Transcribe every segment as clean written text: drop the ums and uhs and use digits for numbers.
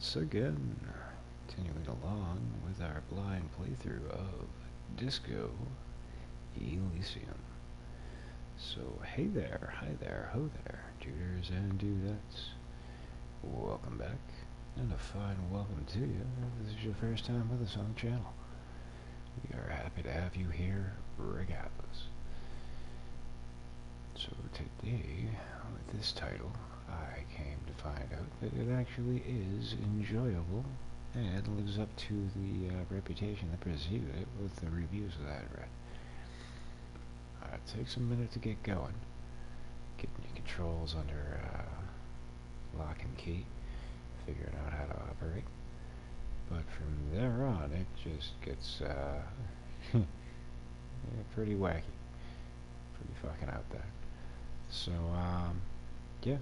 once again, continuing along with our blind playthrough of Disco Elysium. So, hey there, hi there, ho there, duders and dudettes. Welcome back, and a fine welcome to you if this is your first time with us on the channel. We are happy to have you here regardless. So today, with this title, I came to find out that it actually is enjoyable and lives up to the reputation that preceded it with the reviews that I had read. It takes a minute to get going, getting your controls under lock and key, figuring out how to operate. But from there on, it just gets pretty wacky, pretty fucking out there. So, yeah.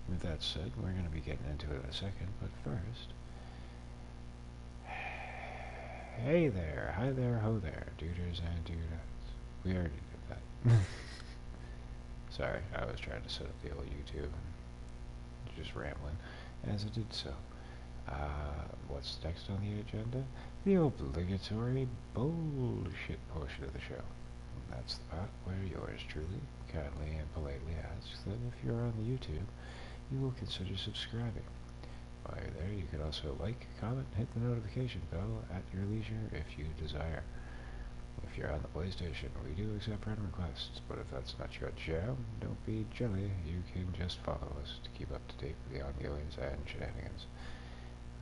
With that said, we're going to be getting into it in a second, but first... Hey there, hi there, ho there, duders and dudettes. We already did that. Sorry, I was trying to set up the old YouTube and just rambling as it did so. What's next on the agenda? The obligatory bullshit portion of the show. And that's the part where yours truly, kindly and politely asks that if you're on the YouTube, you will consider subscribing. While you're there, you can also like, comment, hit the notification bell at your leisure if you desire. If you're on the PlayStation, we do accept friend requests, but if that's not your jam, don't be jelly. You can just follow us to keep up to date with the ongoings and shenanigans.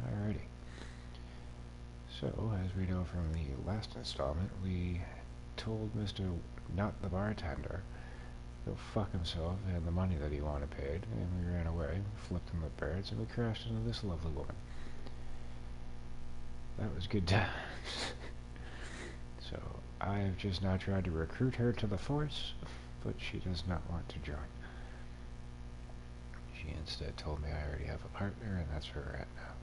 Alrighty. So, as we know from the last installment, we told Mr. Not the Bartender go fuck himself and the money that he wanted paid, and we ran away, flipped him the birds, and we crashed into this lovely woman. That was good times. So, I have just now tried to recruit her to the force, but she does not want to join. She instead told me I already have a partner, and that's where we're at now.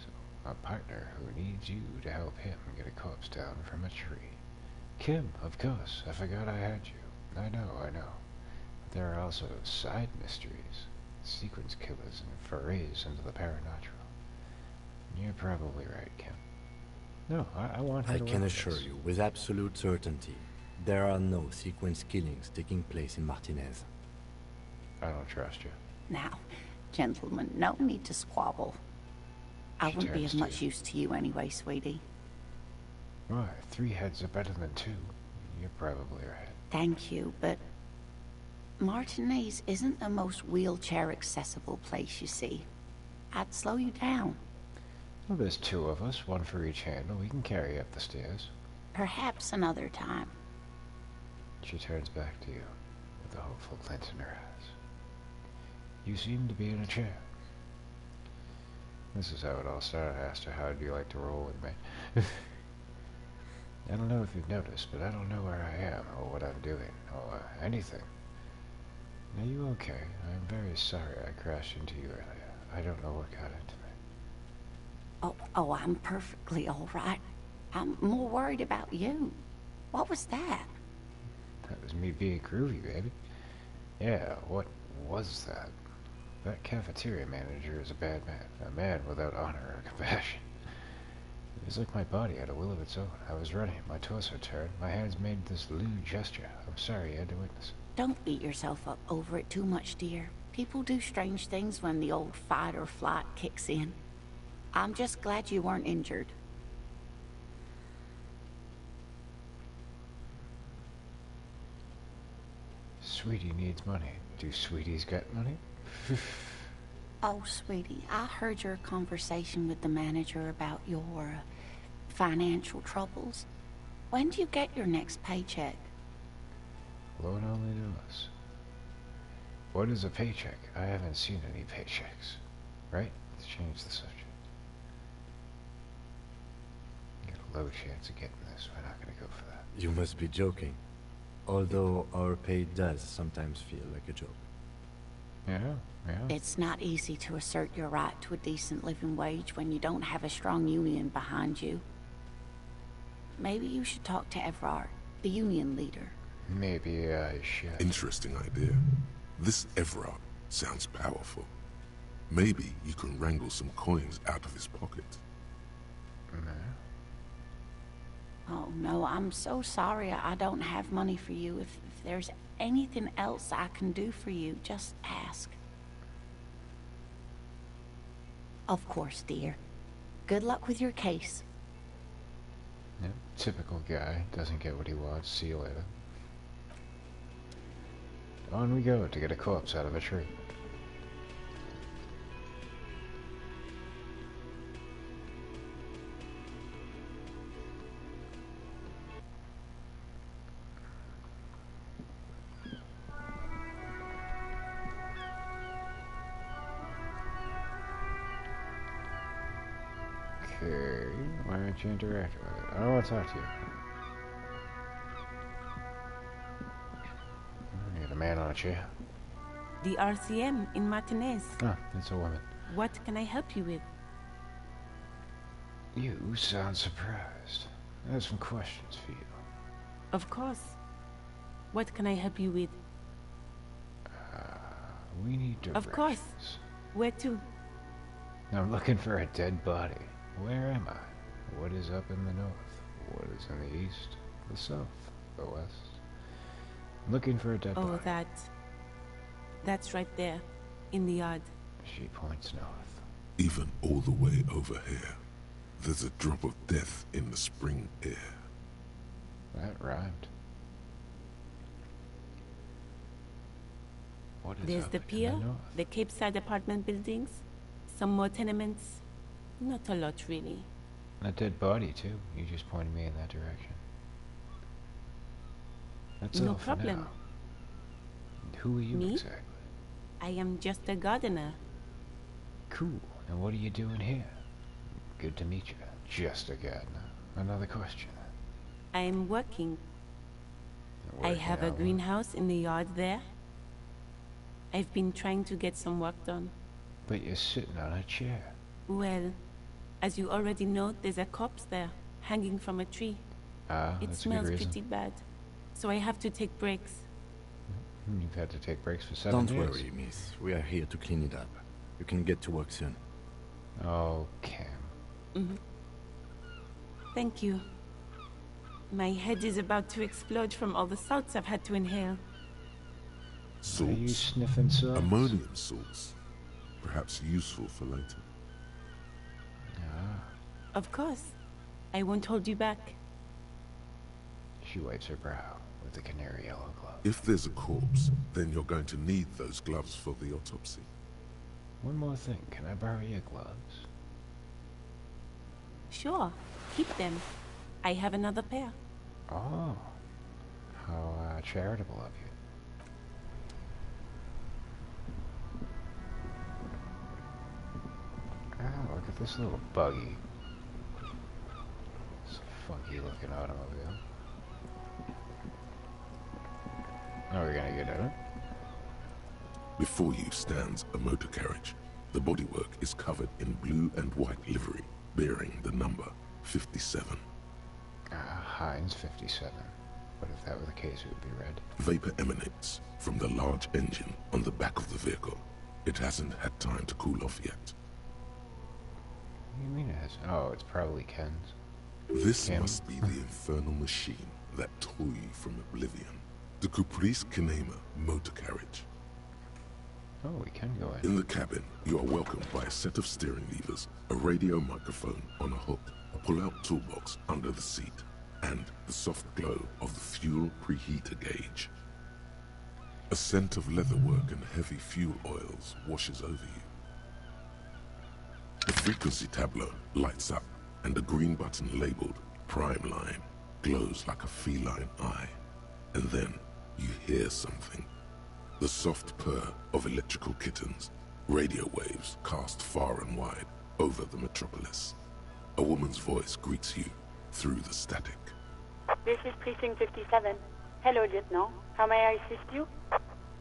So, a partner who needs you to help him get a corpse down from a tree. Kim, of course, I forgot I had you. I know. But there are also side mysteries, sequence killers, and forays into the paranormal. You're probably right, Kim. No, I want her to I can assure you, with absolute certainty, there are no sequence killings taking place in Martinez. I don't trust you. Now, gentlemen, no need to squabble. I wouldn't be of much use to you anyway, sweetie. Why, 3 heads are better than 2. You're probably right. Thank you, but Martinez isn't the most wheelchair-accessible place, you see. I'd slow you down. Well, there's 2 of us, 1 for each handle. We can carry up the stairs. Perhaps another time. She turns back to you, with a hopeful glint in her eyes. You seem to be in a chair. This is how it all started. I asked her, how do you like to roll with me? I don't know if you've noticed, but I don't know where I am, or what I'm doing, or anything. Are you okay? I'm very sorry I crashed into you earlier. I don't know what got into me. Oh, I'm perfectly all right. I'm more worried about you. What was that? That was me being groovy, baby. Yeah, what was that? That cafeteria manager is a bad man. A man without honor or compassion. It was like my body had a will of its own. I was running, my torso turned, my hands made this lewd gesture. I'm sorry you had to witness it. Don't beat yourself up over it too much, dear. People do strange things when the old fight or flight kicks in. I'm just glad you weren't injured. Sweetie needs money. Do sweeties get money? Oh, sweetie, I heard your conversation with the manager about your financial troubles. When do you get your next paycheck? Lord only knows. What is a paycheck? I haven't seen any paychecks. Right? Let's change the subject. You got a low chance of getting this. We're not going to go for that. You must be joking. Although our pay does sometimes feel like a joke. Yeah. It's not easy to assert your right to a decent living wage when you don't have a strong union behind you. Maybe you should talk to Everard, the union leader. Maybe I should. Interesting idea. This Everard sounds powerful. Maybe you can wrangle some coins out of his pocket. No. Oh, no, I'm so sorry. I don't have money for you. If there's anything else I can do for you, just ask. Of course, dear. Good luck with your case. Yep, typical guy. Doesn't get what he wants. See you later. On we go to get a corpse out of a tree. Okay, why aren't you interacting with it? I don't want to talk to you. I got a man on a chair. The RCM in Martinez. Ah, it's a woman. What can I help you with? You sound surprised. I have some questions for you. Of course. What can I help you with? We need directions. Of course. Where to? I'm looking for a dead body. Where am I? What is up in the north? What is in the east? The south? The west? I'm looking for a dead body. Oh, that's right there, in the yard. She points north. Even all the way over here, there's a drop of death in the spring air. That rhymed. What is There's up the in pier, north? the Cape Side apartment buildings, some more tenements. Not a lot, really. A dead body, too. You just pointed me in that direction. That's No all for problem. now. Who are you Me? exactly? I am just a gardener. Cool. And what are you doing here? Good to meet you. Just a gardener. Another question. I am working. I Working have a out greenhouse in the yard there. I've been trying to get some work done. But you're sitting on a chair. Well, as you already know, there's a corpse there, hanging from a tree. Ah, It that's a good smells reason. pretty bad. So I have to take breaks. You've had to take breaks for 7 days. Don't worry, miss. We are here to clean it up. You can get to work soon. Oh, Cam. Thank you. My head is about to explode from all the salts I've had to inhale. Are you Salts. sniffing salts? Ammonium salts. Perhaps useful for later. Ah, Of course. I won't hold you back. she wipes her brow with a canary yellow glove. If there's a corpse, then you're going to need those gloves for the autopsy. One more thing. Can I borrow your gloves? Sure, keep them. I have another pair. Oh. How charitable of you. Oh, look at this little buggy. It's a funky looking automobile. Are we gonna get in it? Before you stands a motor carriage. The bodywork is covered in blue and white livery, bearing the number 57. Heinz 57. But if that were the case, it would be red. Vapor emanates from the large engine on the back of the vehicle. It hasn't had time to cool off yet. What do you mean it has? Oh, it's probably Ken's. This Kim. must be the infernal machine that tore you from oblivion. The Caprice Kinema motor carriage. Oh, we can go in. In the cabin, you are welcomed by a set of steering levers, a radio microphone on a hook, a pull-out toolbox under the seat, and the soft glow of the fuel preheater gauge. A scent of leatherwork and heavy fuel oils washes over you. The frequency tableau lights up, and a green button labeled Prime Line glows like a feline eye. And then you hear something. The soft purr of electrical kittens, radio waves cast far and wide over the metropolis. A woman's voice greets you through the static. This is Precinct 57. Hello, Lieutenant. How may I assist you?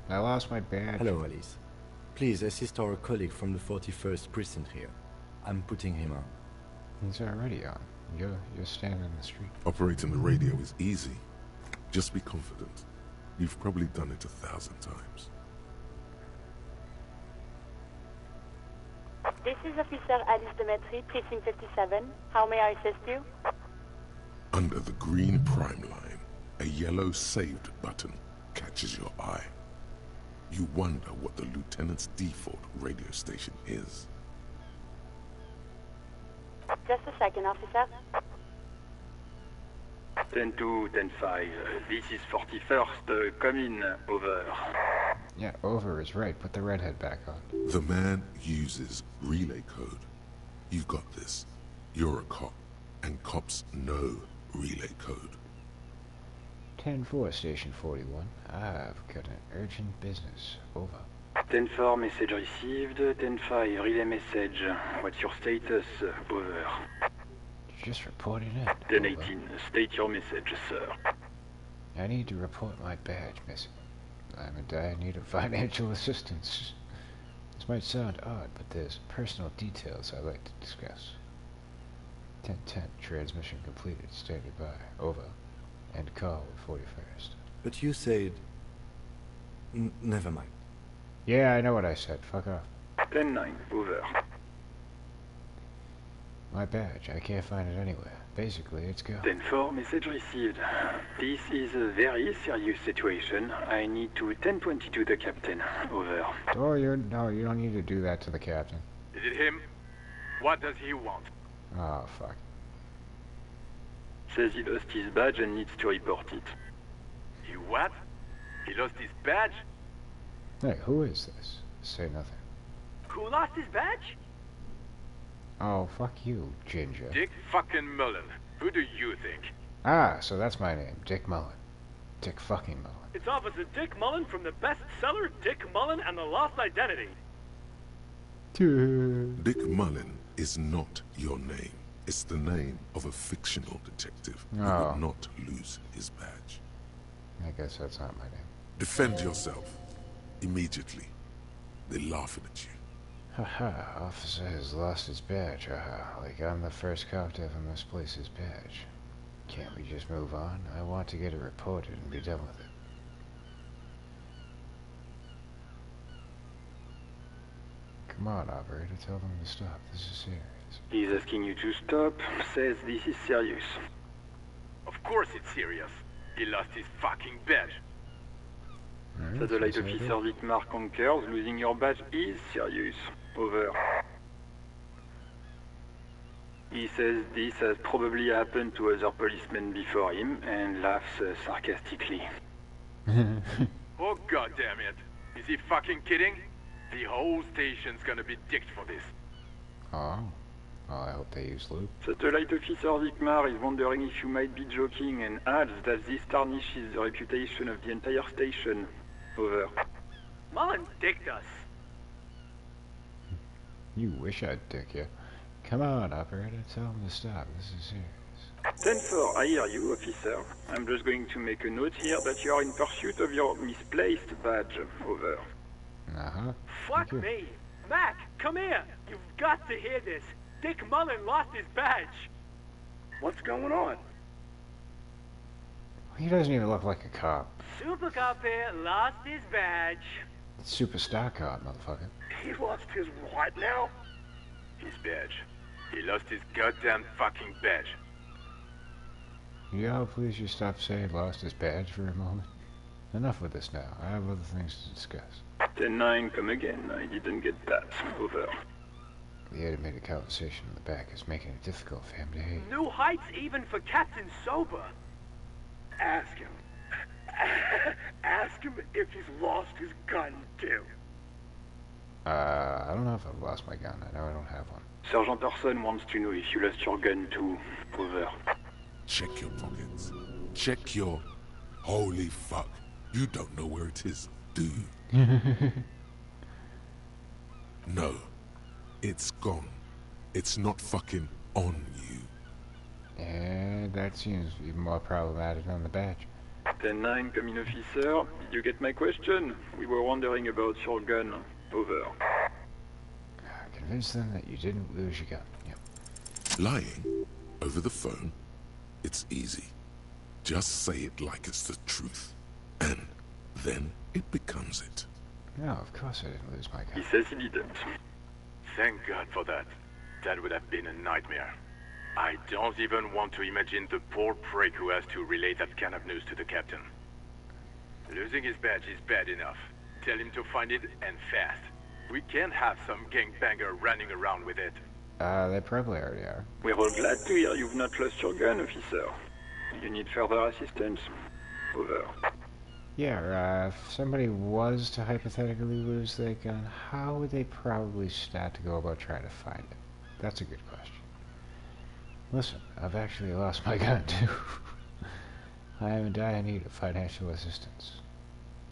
I lost my badge. Hello, Alice. Please assist our colleague from the 41st precinct here. I'm putting him on. He's already on. You're standing in the street. Operating the radio is easy. Just be confident. You've probably done it 1,000 times. This is Officer Alice Demetri, Precinct 57. How may I assist you? Under the green prime line, a yellow saved button catches your eye. You wonder what the lieutenant's default radio station is. Just a second, officer. 10-2, 10-5. This is 41st. Come in. Over. Yeah, over is right. Put the redhead back on. The man uses relay code. You've got this. You're a cop, and cops know relay code. 10-4, Station 41. I've got an urgent business. Over. 10-4, message received. 10-5, relay message. What's your status? Over. Just reporting it. 10-18, state your message, sir. I need to report my badge missing. I'm in dire need of financial assistance. This might sound odd, but there's personal details I'd like to discuss. 10-10, transmission completed. Standing by. Over. End call with 41st. But you said... never mind. Yeah, I know what I said. Fuck off. 10-9, over. My badge. I can't find it anywhere. Basically, it's gone. 10-4, message received. This is a very serious situation. I need to 10-22 the captain. Over. Oh, no, you don't need to do that to the captain. Is it him? What does he want? Oh, fuck. Says he lost his badge and needs to report it. He what? He lost his badge? Hey, who is this? Say nothing. Who lost his badge? Oh, fuck you, Ginger. Dick fucking Mullen. Who do you think? Ah, so that's my name, Dick Mullen. Dick fucking Mullen. It's Officer Dick Mullen from the bestseller Dick Mullen and the Lost Identity. Dick Mullen is not your name. It's the name of a fictional detective who would not lose his badge. I guess that's not my name. Defend yourself. Immediately. They're laughing at you. Haha, officer has lost his badge, haha. Like I'm the first cop to ever misplace his badge. Can't we just move on? I want to get it reported and be done with it. Come on, operator, tell them to stop. This is serious. He's asking you to stop. Says this is serious. Of course it's serious. He lost his fucking badge. Satellite Officer Vitmar concurs. Losing your badge is serious. Over. He says this has probably happened to other policemen before him and laughs sarcastically. Oh god damn it. Is he fucking kidding? The whole station's gonna be dicked for this. Oh. Well, I hope they use lube. Satellite Officer Vitmar is wondering if you might be joking and adds that this tarnishes the reputation of the entire station. Over. Mullen dicked us. You wish I'd dick you. Come on, operator, tell them to stop. This is serious. 10-4, I hear you, officer. I'm just going to make a note here that you are in pursuit of your misplaced badge. Over. Uh-huh. Fuck me. Mac, come here. You've got to hear this. Dick Mullen lost his badge. What's going on? He doesn't even look like a cop. Super Cop here lost his badge. Superstar cop, motherfucker. He lost his what now? His badge. He lost his goddamn fucking badge. Y'all please just stop saying lost his badge for a moment? Enough with this now. I have other things to discuss. 10-9, come again. I didn't get that. Over. The animated conversation in the back is making it difficult for him to hear. New heights even for Captain Sober. Ask him. Ask him if he's lost his gun, too. I don't know if I've lost my gun. I know I don't have one. Sergeant Orson wants to know if you lost your gun too. Over. Check your pockets. Check your... Holy fuck. You don't know where it is, do you? No. It's gone. It's not fucking on you. And that seems even more problematic than the badge. 10-9, come in, officer. Did you get my question? We were wondering about your gun. Over. Convince them that you didn't lose your gun. Yep. Lying over the phone, it's easy. Just say it like it's the truth. And then it becomes it. No, of course I didn't lose my He gun. says he didn't. Thank God for that. That would have been a nightmare. I don't even want to imagine the poor prick who has to relay that kind of news to the captain. Losing his badge is bad enough. Tell him to find it, and fast. We can't have some gangbanger running around with it. They probably already are. We're all glad to hear you've not lost your gun, officer. You need further assistance? Over. Yeah, if somebody was to hypothetically lose their gun, how would they probably start to go about trying to find it? That's a good question. Listen, I've actually lost my gun, too. I am in dire need of financial assistance.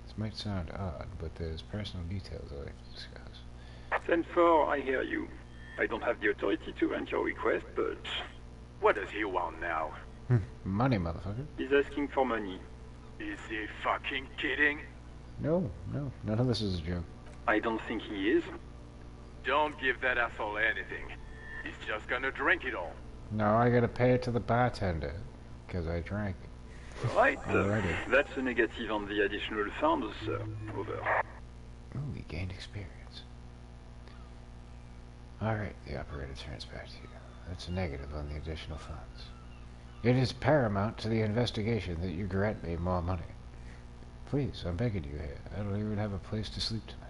This might sound odd, but there's personal details I'd like to discuss. 10-4, I hear you. I don't have the authority to grant your request, but... What does he want now? Money, motherfucker. He's asking for money. Is he fucking kidding? No, none of this is a joke. I don't think he is. Don't give that asshole anything. He's just gonna drink it all. No, I gotta pay it to the bartender, because I drank. Right, Already. That's a negative on the additional funds, sir. Over. Ooh, we gained experience. Alright, the operator turns back to you. That's a negative on the additional funds. It is paramount to the investigation that you grant me more money. Please, I'm begging you here. I don't even have a place to sleep tonight.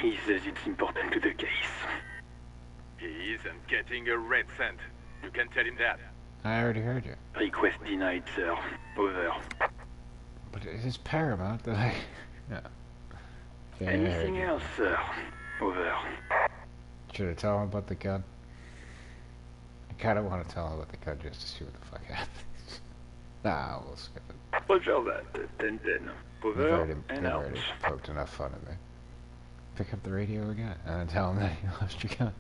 He says it's important to the case. He isn't getting a red cent. You can tell him that. I already heard you. Request denied, sir. Over. But it is paramount that I... No. Yeah, I heard Anything you. else, sir? Over. Should I tell him about the gun? I kind of want to tell him about the gun just to see what the fuck happens. Nah, we'll skip it. Roger that. 10-10. You've Over and out. already poked enough fun at me. Pick up the radio again and then tell him that you lost your gun.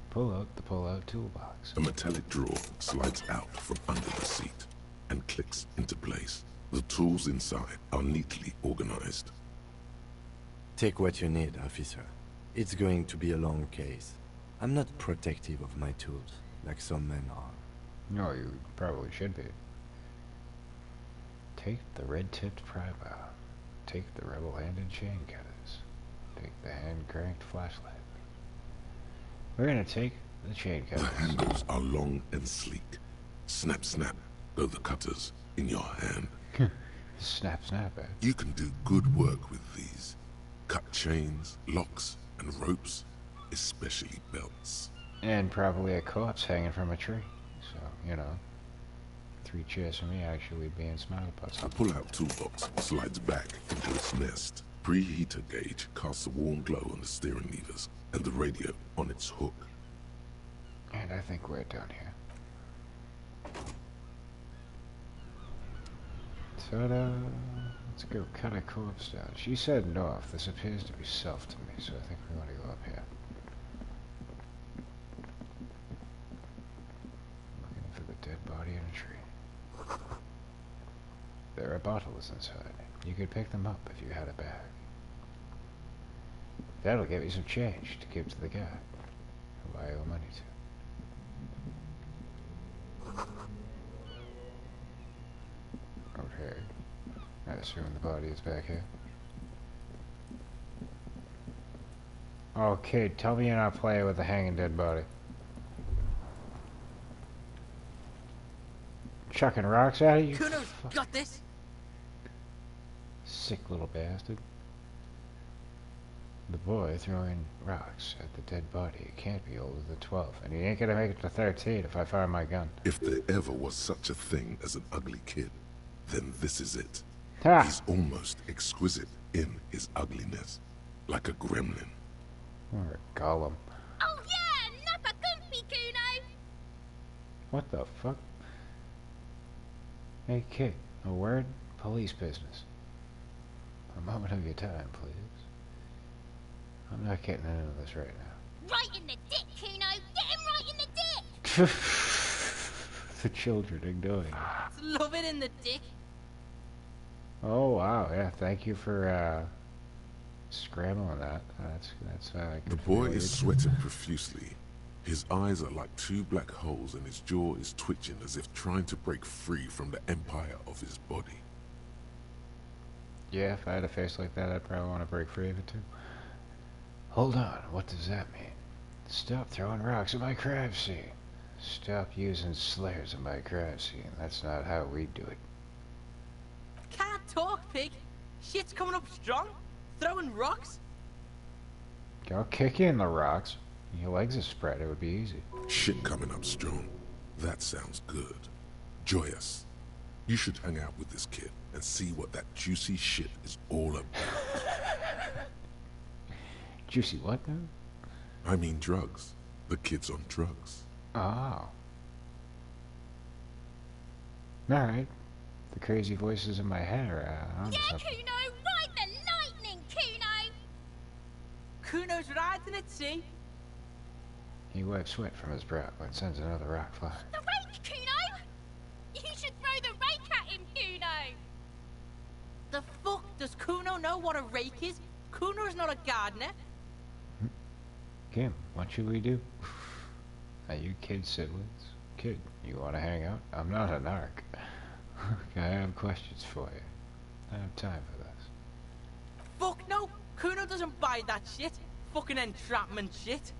Pull out the pull-out toolbox. A metallic drawer slides out from under the seat and clicks into place. The tools inside are neatly organized. Take what you need, officer. It's going to be a long case. I'm not protective of my tools, like some men are. No, you probably should be. Take the red-tipped pry bar. Take the rebel-handed chain cutters. Take the hand-cranked flashlight. We're gonna take the chain The cutters. handles are long and sleek. Snap, snap, go the cutters in your hand. Snap, snap, eh? You can do good work with these. Cut chains, locks, and ropes, especially belts. And probably a corpse hanging from a tree. So, you know. 3 cheers for me actually being smart about A something. pull-out toolbox slides back into its nest. Preheater gauge casts a warm glow on the steering levers and the radio on its hook. And I think we're done here. Ta-da! Let's go cut a corpse down. She said north. This appears to be south to me, so I think we want to go up here. Looking for the dead body in a tree. There are bottles inside. You could pick them up if you had a bag. That'll get me some change to give to the guy who I owe money to. Okay. I assume the body is back here. Okay, tell me you're not playing with a hanging dead body. Chucking rocks at it, you got this. Sick little bastard. The boy throwing rocks at the dead body. It can't be older than 12, and he ain't gonna make it to 13 if I fire my gun. If there ever was such a thing as an ugly kid, then this is it. Ha! He's almost exquisite in his ugliness, like a gremlin. Or a golem. Oh yeah, not a comfy, Kuno. What the fuck? Hey kid, a word? Police business. A moment of your time, please. I'm not getting into this right now. Right in the dick, Kuno. Get him right in the dick. The children ignoring it. Love it in the dick. Oh wow, yeah, thank you for scrambling that. That's The boy is sweating profusely. His eyes are like 2 black holes and his jaw is twitching as if trying to break free from the empire of his body. Yeah, if I had a face like that, I'd probably want to break free of it too. Hold on, what does that mean? Stop throwing rocks at my crime scene. Stop using slares at my crime scene. That's not how we do it. Can't talk, pig. Shit's coming up strong. Throwing rocks. I'll kick you in the rocks. Your legs are spread, it would be easy. Shit coming up strong. That sounds good. Joyous. You should hang out with this kid and see what that juicy shit is all about. Juicy what now? I mean drugs. The kid's on drugs. Oh. Alright. The crazy voices in my head are onto Yeah, something. Kuno, ride the lightning, Kuno! Kuno's riding it, see? He wipes sweat from his brow and sends another rock flying. The rake, Kuno! You should throw the rake at him, Kuno! The fuck? Does Kuno know what a rake is? Kuno's not a gardener. Kim, what should we do? Are you kid siblings? Kid, you want to hang out? I'm not a narc. I have questions for you. I have time for this. Fuck no! Kuno doesn't buy that shit. Fucking entrapment shit.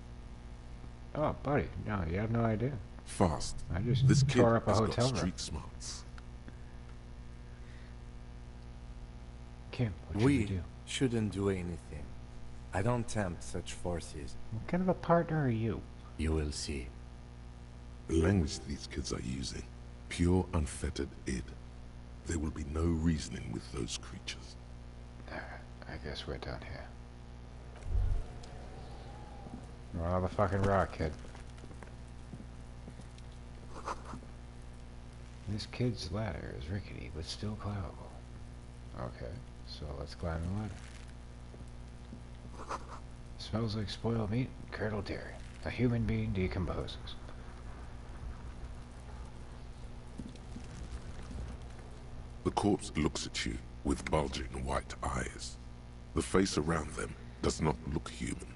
Oh, buddy, no, you have no idea. Fast. I just This kid tore up a has hotel got room. street smarts. Kim, what should we do? Shouldn't do anything. I don't tempt such forces. What kind of a partner are you? You will see. The language these kids are using, pure unfettered id. There will be no reasoning with those creatures. Alright, I guess we're done here. Another fucking rock, kid. This kid's ladder is rickety, but still climbable. Okay, so let's climb the ladder. Smells like spoiled meat and curdled dairy. A human being decomposes. The corpse looks at you with bulging white eyes. The face around them does not look human.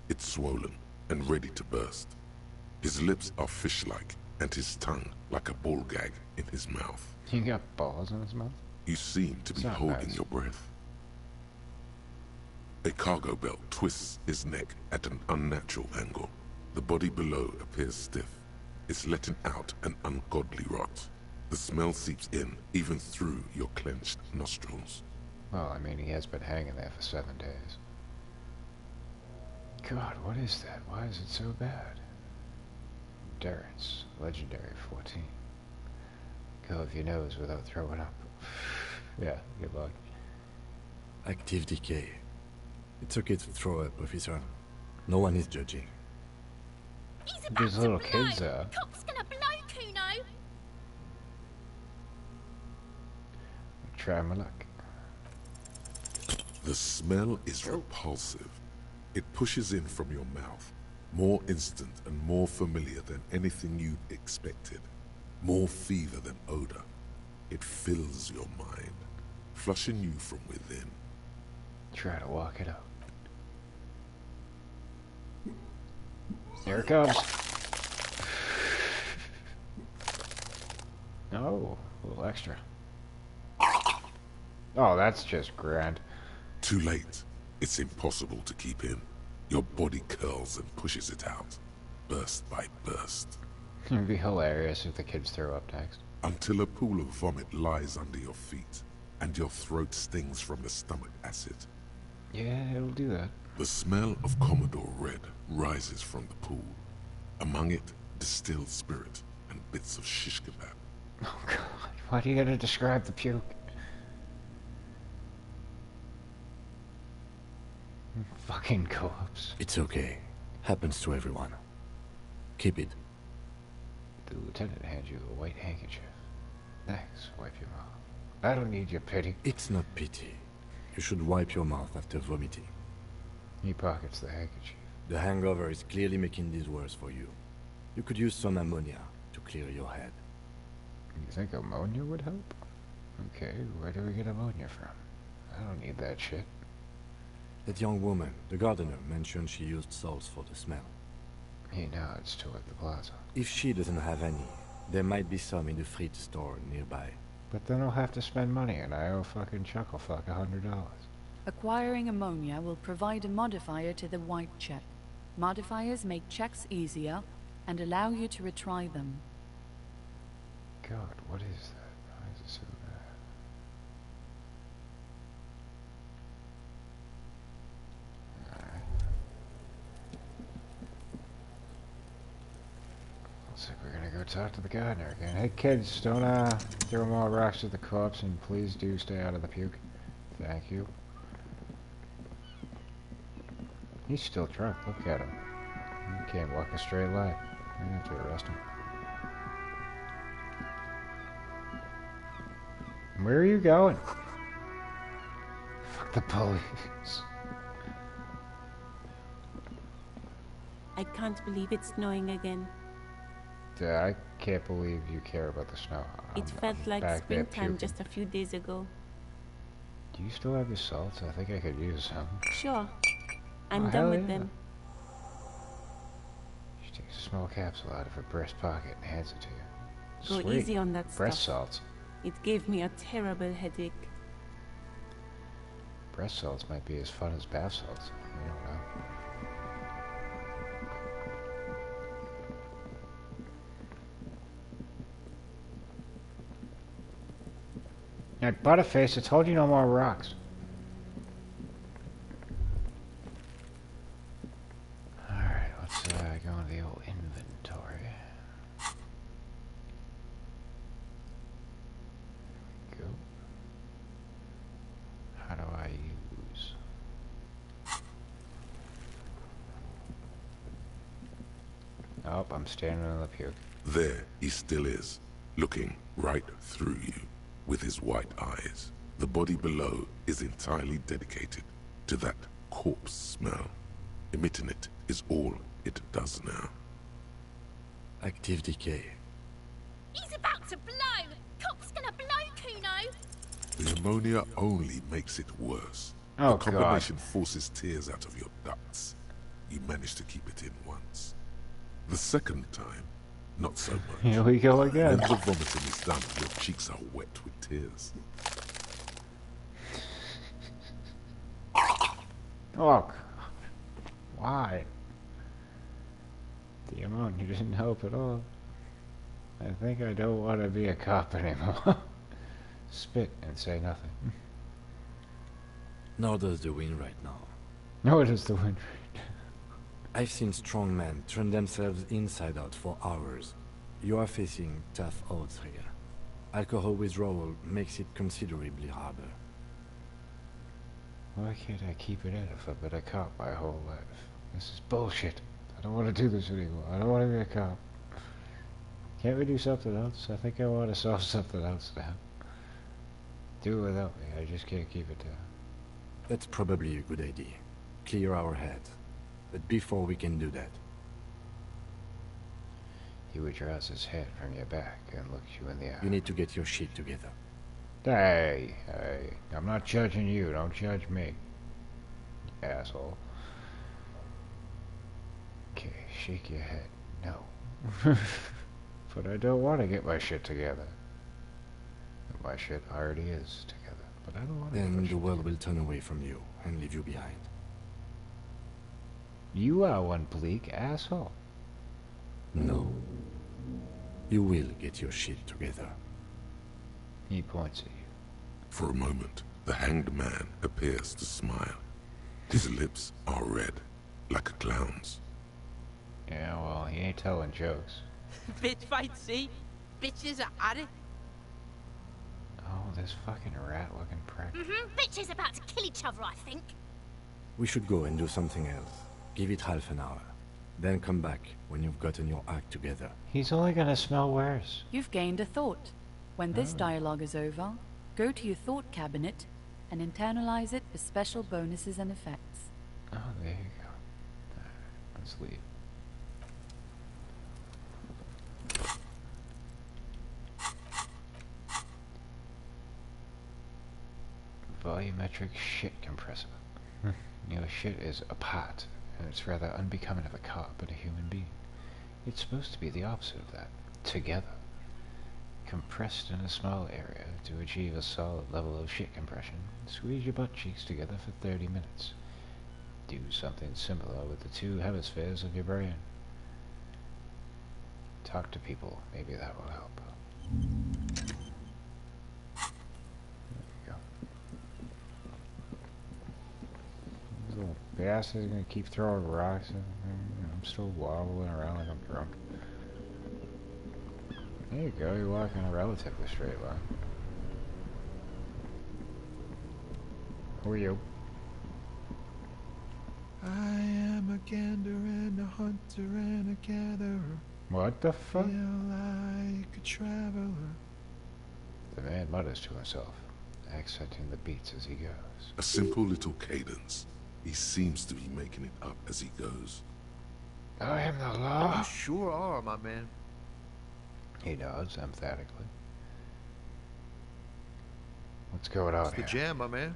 It's swollen and ready to burst. His lips are fish-like and his tongue like a ball gag in his mouth. He got balls in his mouth? You seem to be It's not holding nice. your breath. A cargo belt twists his neck at an unnatural angle. The body below appears stiff. It's letting out an ungodly rot. The smell seeps in, even through your clenched nostrils. Well, I mean, he has been hanging there for 7 days. God, what is that? Why is it so bad? Endurance, legendary 14. Go of your nose without throwing up. Yeah, good luck. Active decay. It's okay to throw up, officer. No one is judging. He's about These to little blow! kids are. Cop's gonna blow, Kuno! Try my luck. The smell is repulsive. It pushes in from your mouth, more instant and more familiar than anything you'd expected. More fever than odor. It fills your mind, flushing you from within. Try to walk it out. Here it comes. Oh, a little extra. Oh, that's just grand. Too late. It's impossible to keep in. Your body curls and pushes it out, burst by burst, It'd be hilarious if the kids throw up next. until a pool of vomit lies under your feet, and your throat stings from the stomach acid. Yeah, it'll do that. The smell of Commodore Red rises from the pool. Among it, distilled spirit and bits of shish kebab. Oh god, why are you gonna describe the puke? Fucking co-ops. It's okay. Happens to everyone. Keep it. The lieutenant hands you a white handkerchief. Thanks, wipe your mouth. I don't need your pity. It's not pity. You should wipe your mouth after vomiting. He pockets the handkerchief. The hangover is clearly making this worse for you. You could use some ammonia to clear your head. You think ammonia would help? Okay, where do we get ammonia from? I don't need that shit. That young woman, the gardener, mentioned she used salts for the smell. He nods toward the plaza. If she doesn't have any, there might be some in the fruit store nearby. But then I'll have to spend money, and I owe fucking Chucklefuck $100. Acquiring ammonia will provide a modifier to the white check. Modifiers make checks easier and allow you to retry them. God, what is that? Why is it so bad? Alright. Looks like we're gonna go talk to the gardener again. Hey kids, don't throw more rocks at the corpse, and please do stay out of the puke. Thank you. He's still drunk, look at him. He can't walk a straight line. I'm gonna have to arrest him. Where are you going? Fuck the police. I can't believe it's snowing again. I can't believe you care about the snow. It felt like springtime just a few days ago. Do you still have your salts? I think I could use some. Sure. I'm done with them. She takes a small capsule out of her breast pocket and hands it to you. Go Sweet. easy on that breast stuff. salts. It gave me a terrible headache. Breast salts might be as fun as bath salts. I don't know. Hey, Butterface, I told you no more rocks. Alright, let's go into the old inventory. Go. How do I use? Nope, I'm standing in the puke. There he still is, looking right through you with his white eyes. The body below is entirely dedicated to that corpse smell. Emitting it is all it does now. Active decay. He's about to blow! Cop's gonna blow, Kuno! The ammonia only makes it worse. Oh, the combination forces tears out of your ducts. You managed to keep it in once. The second time, not so much. Here we go again. When the vomiting is done, your cheeks are wet with tears. Oh, why? The ammonia didn't help at all. I think I don't want to be a cop anymore. Spit and say nothing. Nor does the wind right now. Nor does the wind. I've seen strong men turn themselves inside out for hours. You are facing tough odds here. Alcohol withdrawal makes it considerably harder. Why can't I keep it in if I've been a cop my whole life? This is bullshit. I don't want to do this anymore. I don't want to be a cop. Can't we do something else? I think I want to solve something else now. Do it without me. I just can't keep it down. That's probably a good idea. Clear our heads. But before we can do that... He withdraws his head from your back and looks you in the eye. You need to get your shit together. Hey, I'm not judging you. Don't judge me. Asshole. Okay, shake your head. No. But I don't want to get my shit together. My shit already is together. But I don't want to get my Then shit the world together. will turn away from you and leave you behind. You are one bleak asshole. No. You will get your shit together. He points at you. For a moment, the hanged man appears to smile. His lips are red, like a clown's. Yeah, well, he ain't telling jokes. Bitch fight, see? Bitches are at it. Oh, this fucking rat-looking prick. Bitches about to kill each other, I think. We should go and do something else. Give it half an hour. Then come back when you've gotten your act together. He's only gonna smell worse. You've gained a thought. When this dialogue is over, go to your thought cabinet and internalize it for special bonuses and effects. Oh, there you go. Alright, let's leave. Volumetric shit compressor. You know, shit is a pot, and it's rather unbecoming of a cop and a human being. It's supposed to be the opposite of that. Together. compressed in a small area to achieve a solid level of shit compression. Squeeze your butt cheeks together for 30 minutes. Do something similar with the 2 hemispheres of your brain. Talk to people. Maybe that will help. Little bastard's gonna keep throwing rocks at me. I'm still wobbling around like I'm drunk. There you go, you're walking a relatively straight line. Who are you? I am a gander and a hunter and a gatherer. What the fuck? Feel like a traveler. The man mutters to himself, accenting the beats as he goes. A simple little cadence. He seems to be making it up as he goes. I am the law. You sure are, my man. He nods emphatically. What's going on It's the here? jam, my man.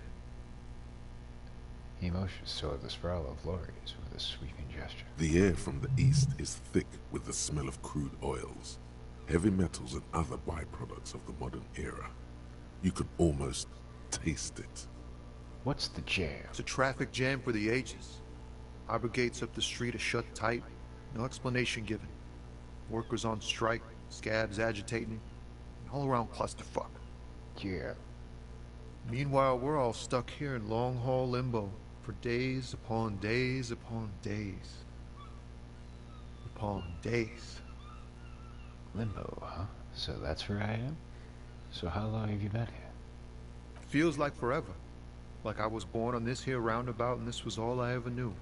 He motions toward the sprawl of lorries with a sweeping gesture. The air from the east is thick with the smell of crude oils, heavy metals and other byproducts of the modern era. You can almost taste it. What's the jam? It's a traffic jam for the ages. Harbor gates up the street are shut tight. No explanation given. Workers on strike, scabs agitating, all around clusterfuck. Yeah. Meanwhile, we're all stuck here in long-haul limbo for days upon days upon days. Upon days. Limbo, huh? So that's where I am? So how long have you been here? Feels like forever. Like I was born on this here roundabout and this was all I ever knew.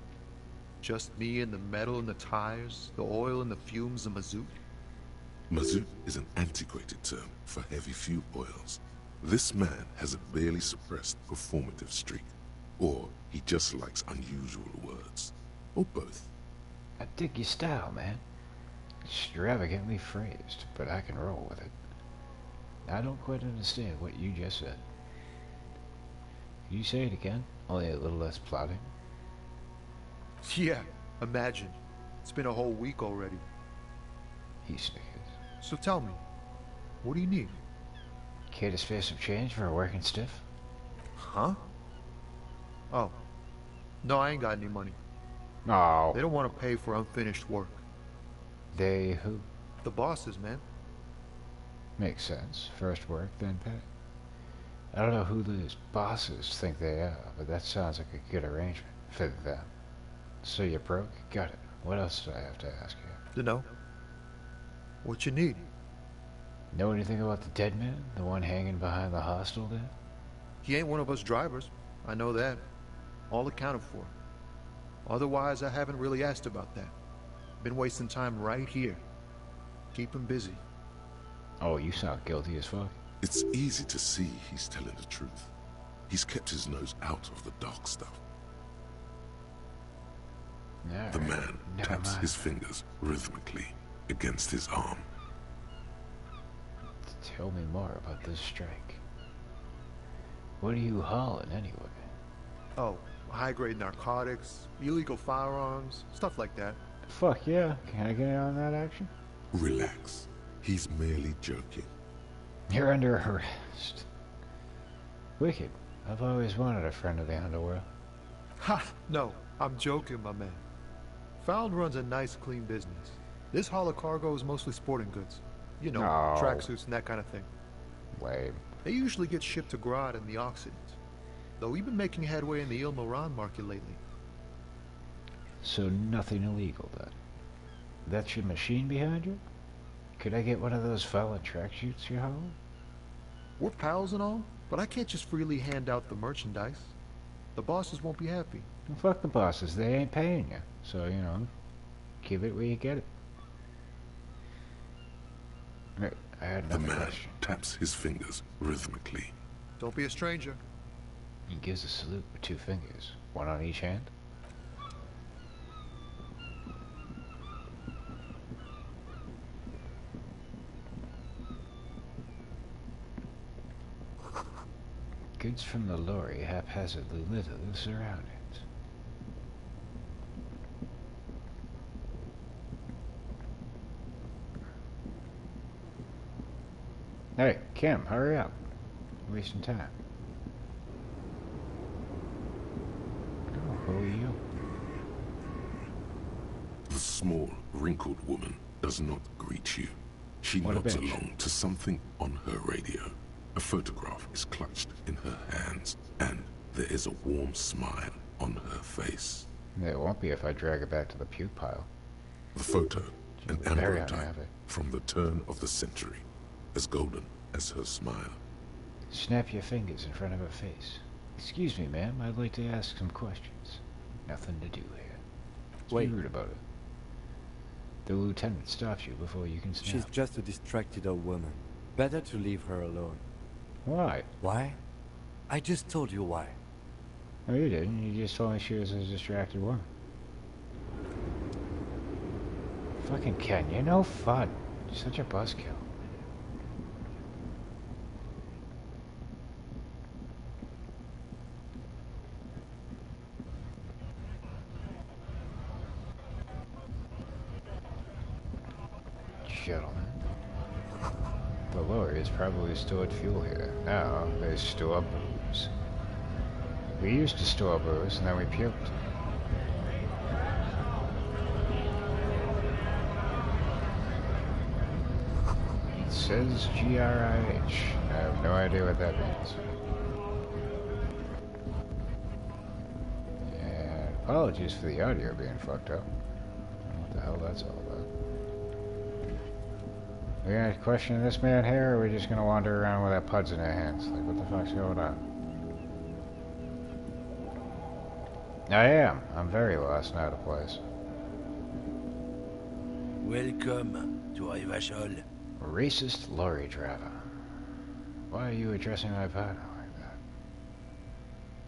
Just me and the metal and the tires, the oil and the fumes of mazout. Mazout is an antiquated term for heavy fuel oils. This man has a barely suppressed performative streak. Or he just likes unusual words. Or both. I dig your style, man. Extravagantly phrased, but I can roll with it. I don't quite understand what you just said. Can you say it again? Only a little less plotting. Yeah, imagine. It's been a whole week already. He snickers. So tell me, what do you need? Care to spare some change for a working stiff? Huh? Oh. No, I ain't got any money. No. They don't want to pay for unfinished work. They who? The bosses, man. Makes sense. First work, then pay. I don't know who those bosses think they are, but that sounds like a good arrangement for them. So you're broke? Got it. What else do I have to ask you? Dunno. What you need? Know anything about the dead man? The one hanging behind the hostel there? He ain't one of us drivers. I know that. All accounted for. Otherwise, I haven't really asked about that. Been wasting time right here. Keep him busy. Oh, you sound guilty as fuck. It's easy to see he's telling the truth. He's kept his nose out of the dark stuff. The man taps his fingers rhythmically against his arm. Tell me more about this strike. What are you hauling anyway? Oh, high-grade narcotics, illegal firearms, stuff like that. Fuck yeah. Can I get in on that action? Relax. He's merely joking. You're under arrest. Wicked. I've always wanted a friend of the underworld. Ha! No, I'm joking, my man. Found runs a nice, clean business. This haul of cargo is mostly sporting goods. You know, tracksuits and that kind of thing. Lame. They usually get shipped to Grodd and the Occident. Though we've been making headway in the Il Moran market lately. So nothing illegal then? That's your machine behind you? Could I get one of those fallen tracksuits you're hauling? We're pals and all, but I can't just freely hand out the merchandise. The bosses won't be happy. Well, fuck the bosses, they ain't paying you. So, you know, give it where you get it. I had another The man question. taps his fingers rhythmically. Don't be a stranger. He gives a salute with 2 fingers, one on each hand. Goods from the lorry haphazardly litter the surroundings. Hey, Kim, hurry up. You're wasting time. Oh, who are you? The small, wrinkled woman does not greet you. She What a nods bitch. along to something on her radio. A photograph is clutched in her hands, and there is a warm smile on her face. It won't be if I drag it back to the puke pile. The photo, an Very ambrotype unhappy. from the turn of the century, as golden as her smile. Snap your fingers in front of her face. Excuse me, ma'am, I'd like to ask some questions. Nothing to do here. Let's Wait. be rude about it. The lieutenant stops you before you can snap. She's just a distracted old woman. Better to leave her alone. Why? Why? I just told you why. No, you didn't. You just told me she was a distracted woman. Fucking Ken, you're no fun. You're such a buzzkill. Gentlemen. The lorry is probably stored fuel here. Now, they store booze. We used to store booze, and then we puked. It says GRIH. I have no idea what that means. And apologies for the audio being fucked up. I don't know what the hell that's all about. We gonna question this man here, or are we just gonna wander around with our puds in our hands? Like, what the fuck's going on? I am. I'm very lost and out of place. Welcome to Rivachol. Racist lorry driver. Why are you addressing my partner like that?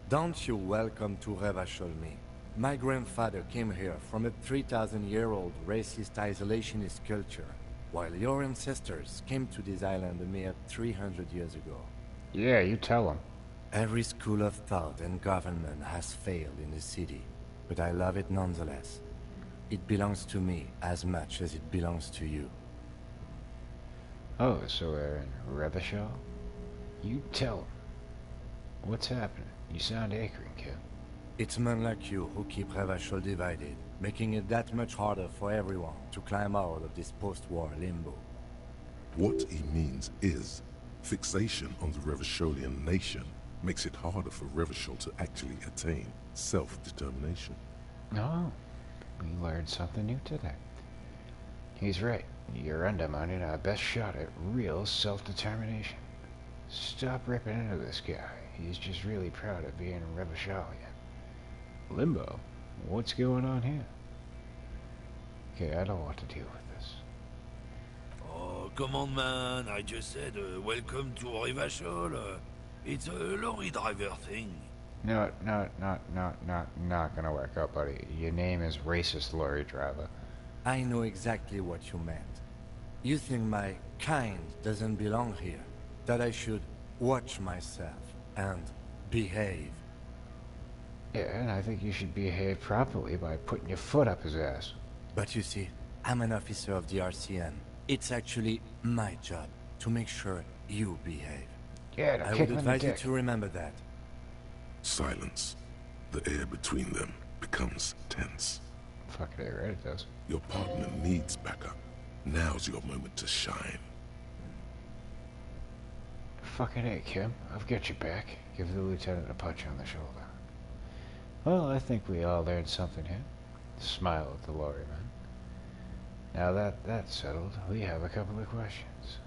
Don't you welcome to Revachol me. My grandfather came here from a 3,000-year-old racist isolationist culture, while your ancestors came to this island a mere 300 years ago. Yeah, you tell him. Every school of thought and government has failed in the city, but I love it nonetheless. It belongs to me as much as it belongs to you. Oh, so we're in Revachol? You tell him. What's happening? You sound angry, kid. It's men like you who keep Revachol divided, making it that much harder for everyone to climb out of this post-war limbo. What he means is, fixation on the Revacholian nation makes it harder for Revachol to actually attain self-determination. Oh, we learned something new today. He's right. You're undermining our best shot at real self-determination. Stop ripping into this guy. He's just really proud of being a Revacholian. Limbo? What's going on here? Okay, I don't know what to deal with this. Oh, come on, man. I just said welcome to Rivachol. It's a lorry driver thing. No, not gonna work out, buddy. Your name is Racist Lorry Driver. I know exactly what you meant. You think my kind doesn't belong here, that I should watch myself and behave. Yeah, and I think you should behave properly by putting your foot up his ass. But you see, I'm an officer of the RCM. It's actually my job to make sure you behave. Yeah, I would advise you to remember that. Silence. The air between them becomes tense. Fucking A, right? It does. Your partner needs backup. Now's your moment to shine. Fucking A, Kim. I've got your back. Give the lieutenant a punch on the shoulder. Well, I think we all learned something here. Smile at the lorryman. Now that's settled, we have a couple of questions.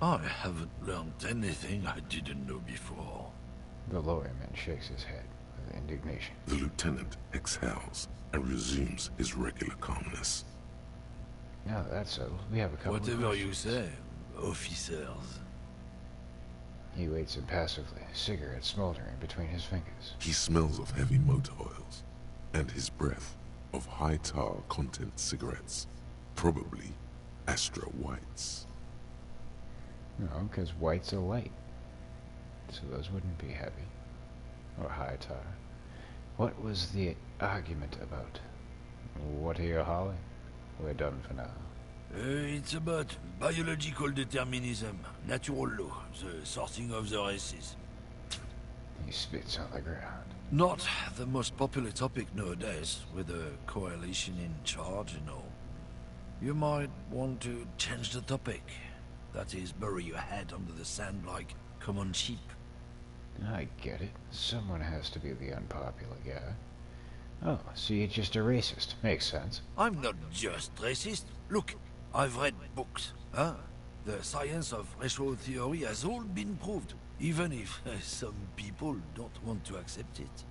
I haven't learned anything I didn't know before. The lorryman shakes his head with indignation. The lieutenant exhales and resumes his regular calmness. Now that's settled, we have a couple Whatever of you questions. say, officers. He waits impassively, cigarette smoldering between his fingers. He smells of heavy motor oils, and his breath of high tar content cigarettes, probably Astra Whites. No, because whites are light. So those wouldn't be heavy. Or high tar. What was the argument about? What are you hauling? We're done for now. It's about biological determinism, natural law, the sorting of the races. He spits on the ground. Not the most popular topic nowadays, with the coalition in charge and all. You might want to change the topic. That is, bury your head under the sand like common sheep. I get it. Someone has to be the unpopular guy. Oh, so you're just a racist. Makes sense. I'm not just racist. Look, I've read books. Huh? The science of racial theory has all been proved, even if some people don't want to accept it.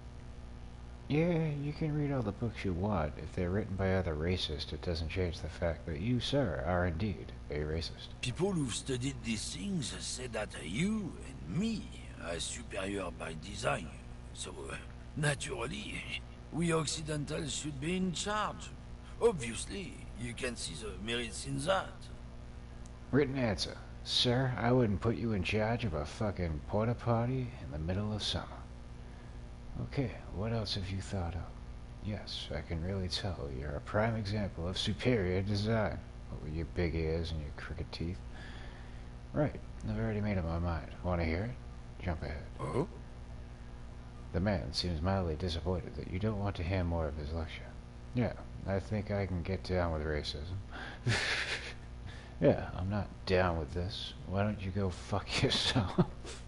Yeah, you can read all the books you want. If they're written by other racists, it doesn't change the fact that you, sir, are indeed a racist. People who've studied these things say that you and me are superior by design. So, naturally, we Occidentals should be in charge. Obviously, you can see the merits in that. Written answer. Sir, I wouldn't put you in charge of a fucking porta potty in the middle of summer. Okay, what else have you thought of? Yes, I can really tell you're a prime example of superior design. What with your big ears and your crooked teeth. Right, I've already made up my mind. Want to hear it? Jump ahead. Oh? The man seems mildly disappointed that you don't want to hear more of his lecture. Yeah, I think I can get down with racism. Yeah, I'm not down with this. Why don't you go fuck yourself?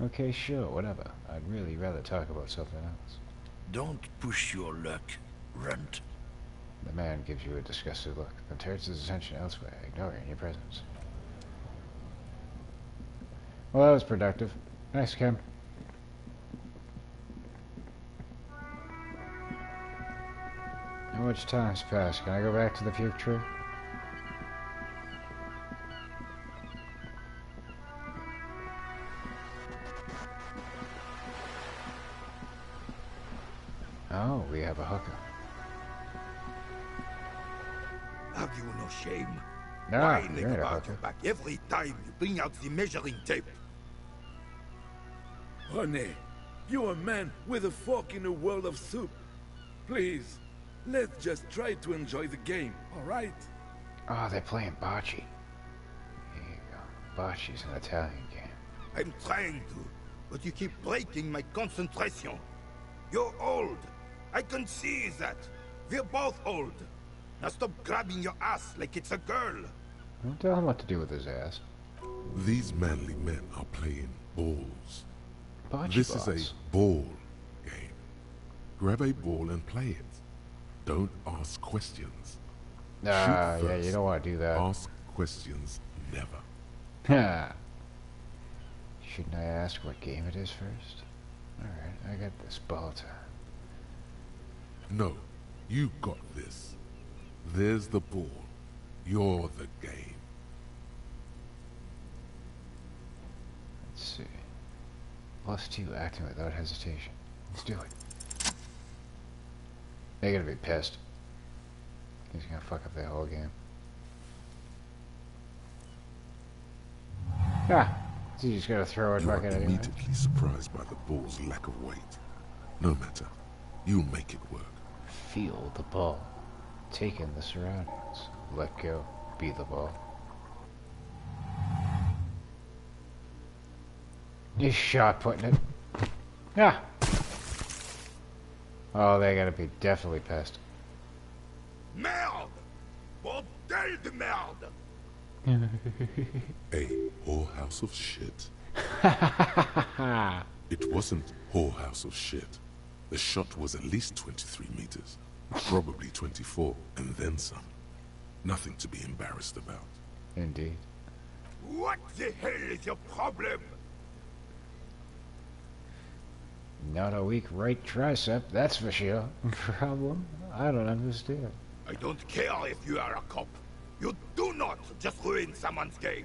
Okay, sure, whatever. I'd really rather talk about something else. Don't push your luck, runt. The man gives you a disgusted look, then turns his attention elsewhere, ignoring your presence. Well, that was productive. Nice, Kim. How much time's passed? Can I go back to the puke tree? Oh, we have a hooker. Have you no shame? No, Why you're make not a about hooker. your back every time you bring out the measuring tape? René, you're a man with a fork in a world of soup. Please, let's just try to enjoy the game, alright? Oh, they're playing bocce. Here you go. Bocce's an Italian game. I'm trying to, but you keep breaking my concentration. You're old. I can see that. We're both old. Now stop grabbing your ass like it's a girl. Don't tell him what to do with his ass. These manly men are playing balls. Bocce This balls. is a ball game. Grab a ball and play it. Don't ask questions. Nah, Shoot yeah, you first. don't want to do that. Ask questions never. Ha! Shouldn't I ask what game it is first? Alright, I got this ball time. No, you got this. There's the ball. You're the game. Let's see. +2 acting without hesitation. Let's do it. They're gonna be pissed. He's gonna fuck up their whole game. Ah! So you just gotta throw it You back are at anyway. immediately surprised by the ball's lack of weight. No matter. You'll make it work. Feel the ball. Take in the surroundings. Let go. Be the ball. You shot putting it. Ah! Oh, they gotta be definitely pissed. Merde! Bordel de merde! A whorehouse of shit. It wasn't whorehouse of shit. The shot was at least 23 meters. Probably 24, and then some. Nothing to be embarrassed about. Indeed. What the hell is your problem? Not a weak right tricep, that's for sure. Problem? I don't understand. I don't care if you are a cop. You do not just ruin someone's game.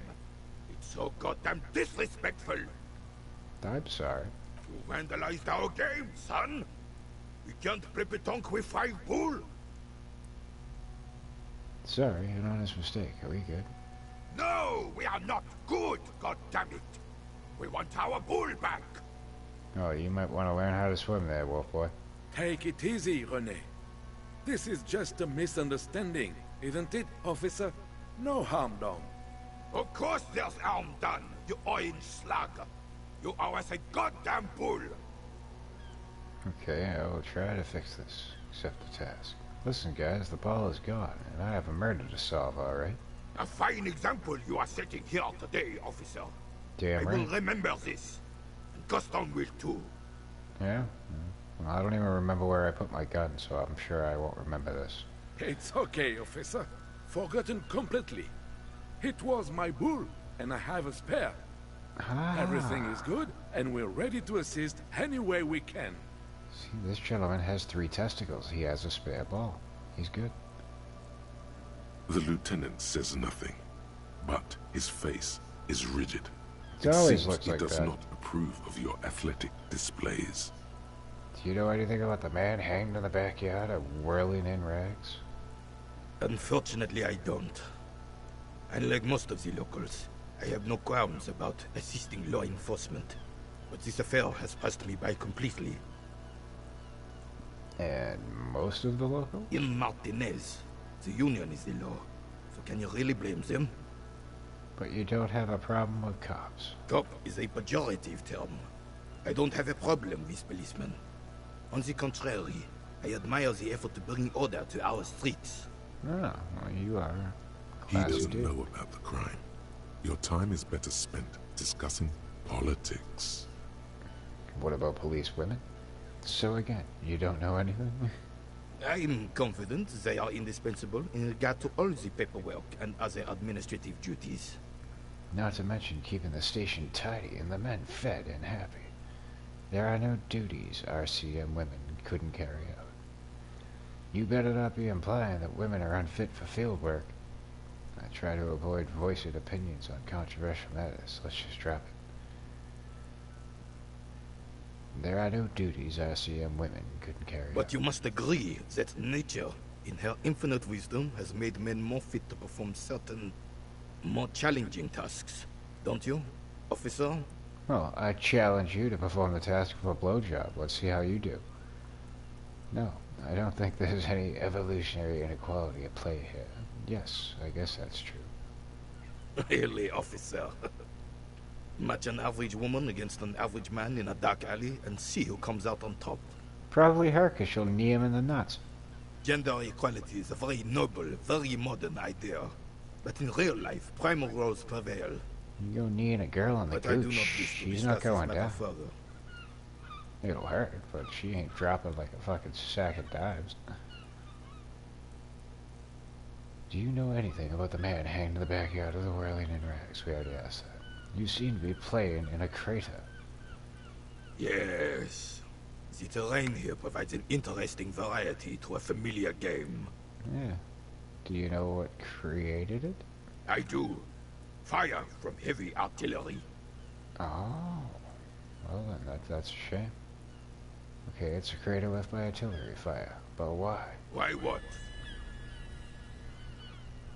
It's so goddamn disrespectful. I'm sorry. You vandalized our game, son. We can't play pétanque with 5 bull. Sorry, an honest mistake. Are we good? No, we are not good, goddammit. We want our bull back. Oh, you might want to learn how to swim there, wolf boy. Take it easy, René. This is just a misunderstanding. isn't it, officer? No harm done. Of course there's harm done, you orange slug. You are as a goddamn bull. Okay, I will try to fix this. Accept the task. Listen, guys, the ball is gone, and I have a murder to solve, alright? A fine example you are setting here today, officer. Damn I right. will remember this. And Gaston will too. Yeah? Well, I don't even remember where I put my gun, so I'm sure I won't remember this. It's okay, officer. Forgotten completely. It was my bull, and I have a spare. Everything is good, and we're ready to assist any way we can. See, this gentleman has 3 testicles. He has a spare ball. He's good. The lieutenant says nothing, but his face is rigid. It always seems looks he like does that. not approve of your athletic displays. Do you know anything about the man hanged in the backyard of whirling in rags? Unfortunately, I don't. Unlike most of the locals, I have no qualms about assisting law enforcement. But this affair has passed me by completely. And most of the locals? In Martinez, the union is the law. So can you really blame them? But you don't have a problem with cops. Cop is a pejorative term. I don't have a problem with policemen. On the contrary, I admire the effort to bring order to our streets. Oh, well, you are. He doesn't know about the crime. Your time is better spent discussing politics. What about police women? So again, you don't know anything? I'm confident they are indispensable in regard to all the paperwork and other administrative duties. Not to mention keeping the station tidy and the men fed and happy. There are no duties RCM women couldn't carry out. You better not be implying that women are unfit for field work. I try to avoid voicing opinions on controversial matters. Let's just drop it. There are no duties RCM women couldn't carry out. But you must agree that nature, in her infinite wisdom, has made men more fit to perform certain, more challenging tasks. Don't you, officer? Well, I challenge you to perform the task of a blowjob. Let's see how you do. No, I don't think there's any evolutionary inequality at play here. Yes, I guess that's true. Really, officer? Match an average woman against an average man in a dark alley and see who comes out on top. Probably her, 'cause she'll knee him in the nuts. Gender equality is a very noble, very modern idea. But in real life, primal roles prevail. You go kneeing a girl in the But I do gooch, not wish to she's discuss not this going matter down. further. It'll hurt, but she ain't dropping like a fucking sack of dimes. Do you know anything about the man hanged in the backyard of the whirling in rags? We already asked that. You seem to be playing in a crater. Yes. The terrain here provides an interesting variety to a familiar game. Yeah. Do you know what created it? I do. Fire from heavy artillery. Oh. Well then, that's a shame. Okay, it's a crater left by artillery fire. But why? Why what?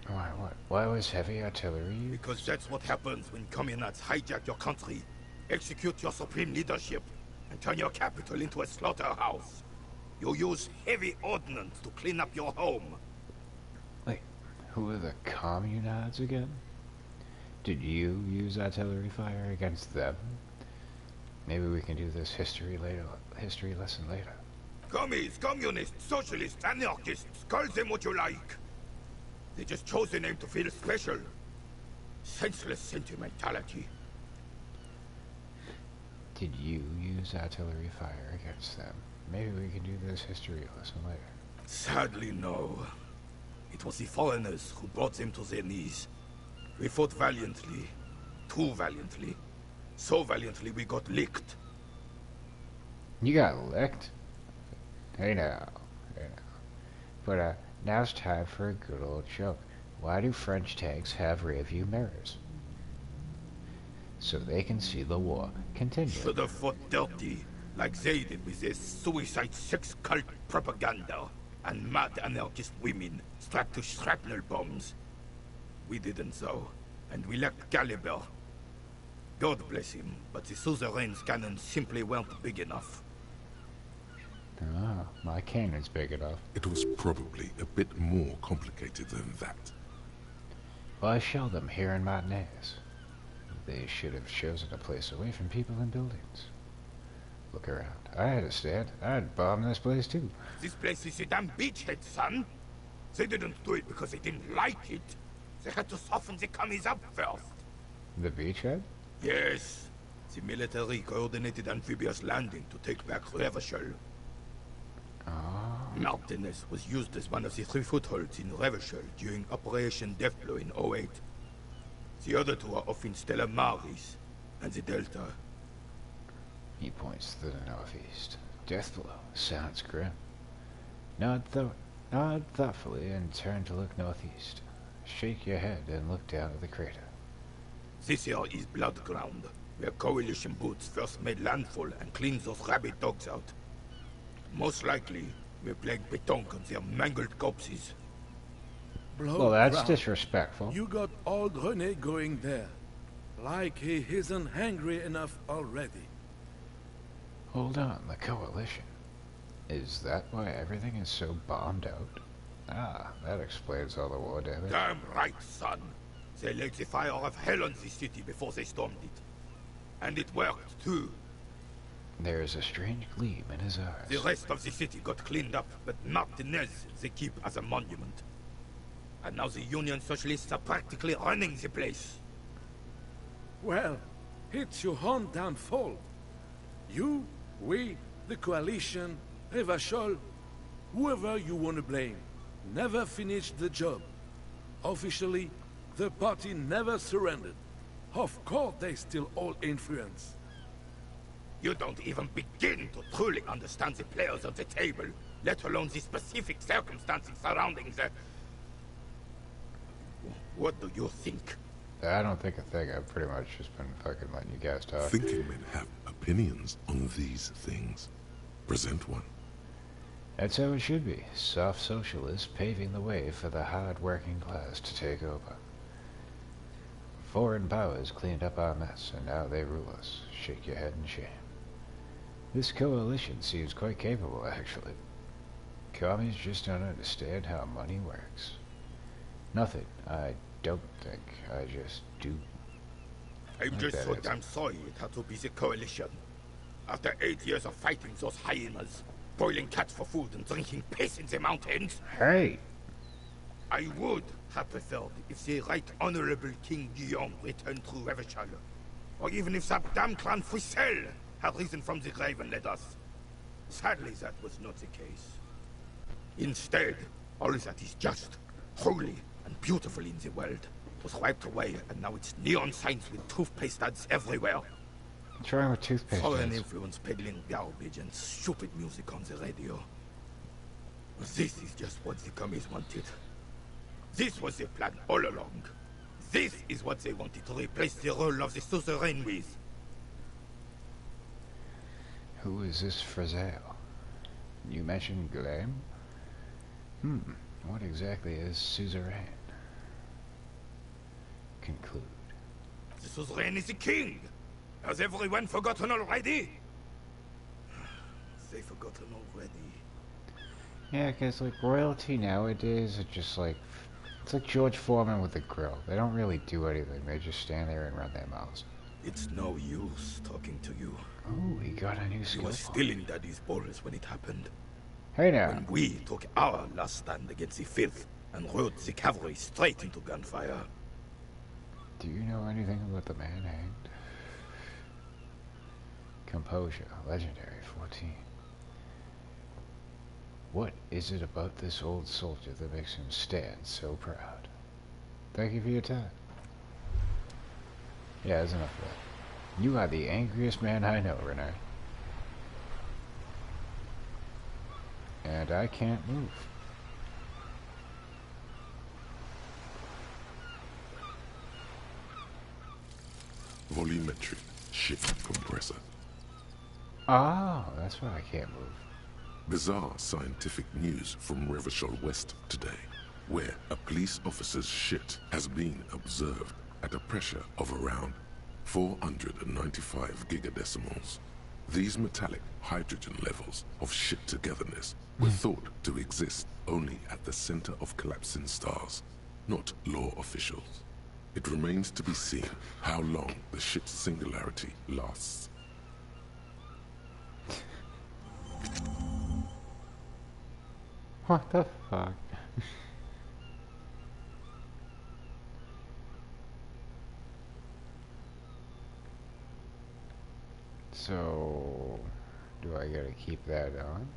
Why what? Why was heavy artillery used? Because that's what happens when communists hijack your country, execute your supreme leadership, and turn your capital into a slaughterhouse. You use heavy ordnance to clean up your home. Wait, who are the communards again? Did you use artillery fire against them? Maybe we can do this history lesson later. Commies, communists, socialists, anarchists, call them what you like. They just chose a name to feel special. Senseless sentimentality. Did you use artillery fire against them? Maybe we can do this history lesson later. Sadly, no. It was the foreigners who brought them to their knees. We fought valiantly. Too valiantly. So valiantly we got licked. You got licked? Hey now. But now it's time for a good old joke. Why do French tanks have rear-view mirrors? So they can see the war continue. Should have fought dirty, like they did with their suicide sex cult propaganda and mad anarchist women strapped to shrapnel bombs. We didn't though, and we lacked caliber. God bless him, but the suzerain's cannons simply weren't big enough. Oh. My cannon's big enough. It was probably a bit more complicated than that. Well, I shelled them here in Martinez. They should have chosen a place away from people and buildings. Look around. I had a stand. I'd bomb this place too. This place is a damn beachhead, son. They didn't do it because they didn't like it. They had to soften the commies up first. The beachhead? Yes. The military coordinated amphibious landing to take back Revachol. Martinez was used as one of the 3 footholds in Revachol during Operation Deathblow in 08. The other 2 are off in Stella Maris and the Delta. He points to the northeast. Deathblow. Sounds grim. Nod thoughtfully and turn to look northeast. Shake your head and look down at the crater. This here is Blood Ground, where Coalition boots first made landfall and cleaned those rabid dogs out. Most likely, we plague Betonk on their mangled corpses. Well, that's disrespectful. You got old René going there. Like he isn't hungry enough already. Hold on, the Coalition. Is that why everything is so bombed out? Ah, that explains all the war damage. Damn right, son. They laid the fire of hell on the city before they stormed it. And it worked, too. There is a strange gleam in his eyes. The rest of the city got cleaned up, but Martinez they keep as a monument. And now the Union Socialists are practically running the place. Well, it's your own damn fault. You, we, the Coalition, Revachol, whoever you want to blame, never finished the job. Officially, the party never surrendered. Of course they still hold influence. You don't even begin to truly understand the players of the table, let alone the specific circumstances surrounding the... What do you think? I don't think a thing. I've pretty much just been fucking letting you guys talk. Thinking men have opinions on these things. Present one. That's how it should be. Soft socialists paving the way for the hard-working class to take over. Foreign powers cleaned up our mess, and now they rule us. Shake your head in shame. This coalition seems quite capable, actually. Commies just don't understand how money works. Nothing. I don't think. I just do. I'm just so damn sorry it had to be the Coalition. After 8 years of fighting those hyenas, boiling cats for food and drinking piss in the mountains... Hey! I would have preferred if the Right Honorable King Guillaume returned through Revachol, or even if that damn clan Frisell had risen from the grave and led us. Sadly, that was not the case. Instead, all that is just, holy, and beautiful in the world was wiped away, and now it's neon signs with toothpaste ads everywhere. What's wrong with toothpaste Foreign ads? influence peddling garbage and stupid music on the radio. This is just what the commies wanted. This was the plan all along. This is what they wanted to replace the role of the suzerain with. Who is this Frizzell? You mentioned Glam? What exactly is suzerain? Conclude. The suzerain is the king! Has everyone forgotten already? They've forgotten already. Yeah, because like royalty nowadays is just like, it's like George Foreman with the grill. They don't really do anything. They just stand there and run their mouths. It's no use talking to you. Oh, he got a new skill. He was still in Daddy's balls when it happened. Hey now. When we took our last stand against the filth and rode the cavalry straight into gunfire. Do you know anything about the man hanged? Composure, legendary, 14. What is it about this old soldier that makes him stand so proud? Thank you for your time. Yeah, that's enough of that. You are the angriest man I know, Renee. And I can't move. Volumetric shift compressor. Oh, that's why I can't move. Bizarre scientific news from Revachol West today, where a police officer's shit has been observed at a pressure of around 495 gigadecimals. These metallic hydrogen levels of shit-togetherness were thought to exist only at the center of collapsing stars, not law officials. It remains to be seen how long the ship's singularity lasts. What the fuck? So, do I gotta keep that on?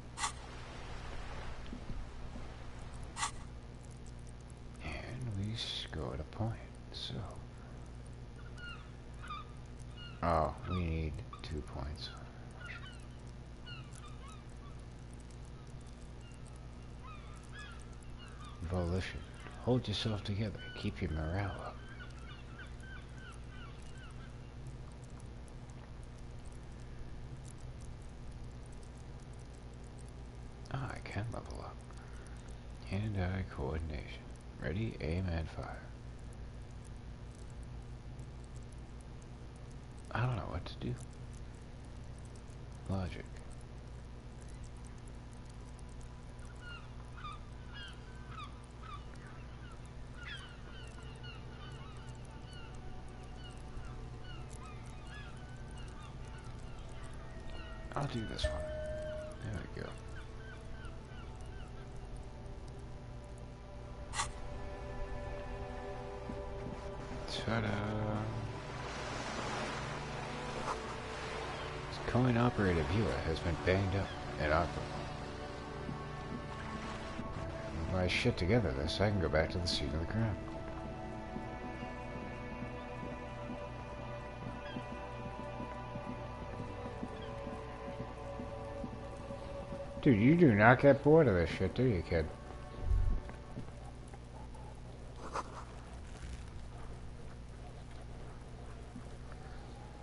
And we scored a point, so... Oh, we need 2 points. Volition. Hold yourself together. Keep your morale up. Ah, I can level up. Hand-eye coordination. Ready, aim, and fire. I don't know what to do. Logic. I'll do this one. There we go. Ta-da! This coin-operated viewer has been banged up and awkward. With my shit together this, I can go back to the scene of the crime. Dude, you do not get bored of this shit, do you, kid?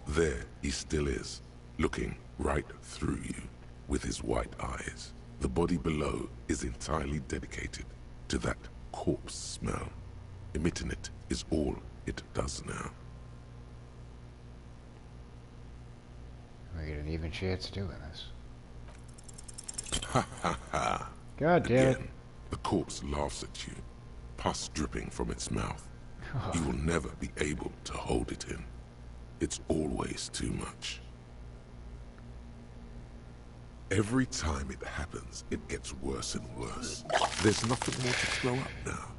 There he still is, looking right through you with his white eyes. The body below is entirely dedicated to that corpse smell. Emitting it is all it does now. We get an even chance of doing this. Ha ha ha. God damn it. Again, the corpse laughs at you, pus dripping from its mouth. You will never be able to hold it in. It's always too much. Every time it happens, it gets worse and worse. There's nothing more to throw up now.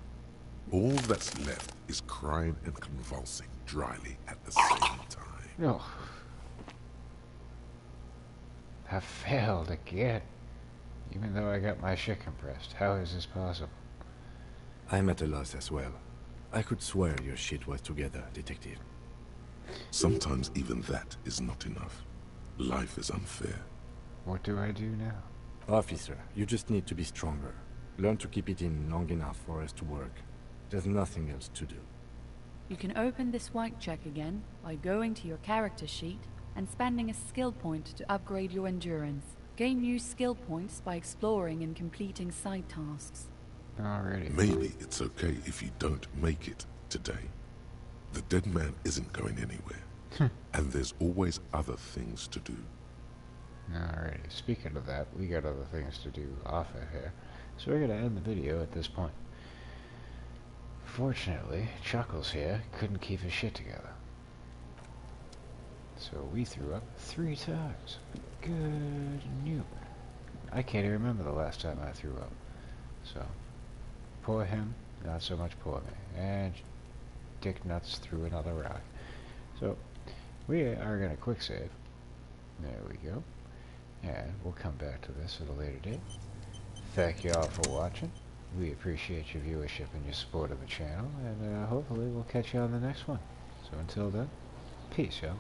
All that's left is crying and convulsing dryly at the same time. No. I failed again. Even though I got my shit compressed. How is this possible? I'm at a loss as well. I could swear your shit was together, Detective. Sometimes even that is not enough. Life is unfair. What do I do now? Officer, you just need to be stronger. Learn to keep it in long enough for us to work. There's nothing else to do. You can open this white check again by going to your character sheet and spending a skill point to upgrade your endurance. Gain new skill points by exploring and completing side tasks. Alrighty. Maybe it's okay if you don't make it today. The dead man isn't going anywhere. And there's always other things to do. Alrighty, speaking of that, we got other things to do off of here. So we're gonna end the video at this point. Fortunately, Chuckles here couldn't keep his shit together. So we threw up 3 times. Good noob. I can't even remember the last time I threw up. So, poor him, not so much poor me. And Dick Nuts threw another rock. So, we are going to quick save. There we go. And we'll come back to this at a later date. Thank you all for watching. We appreciate your viewership and your support of the channel. And hopefully we'll catch you on the next one. So until then, peace, y'all.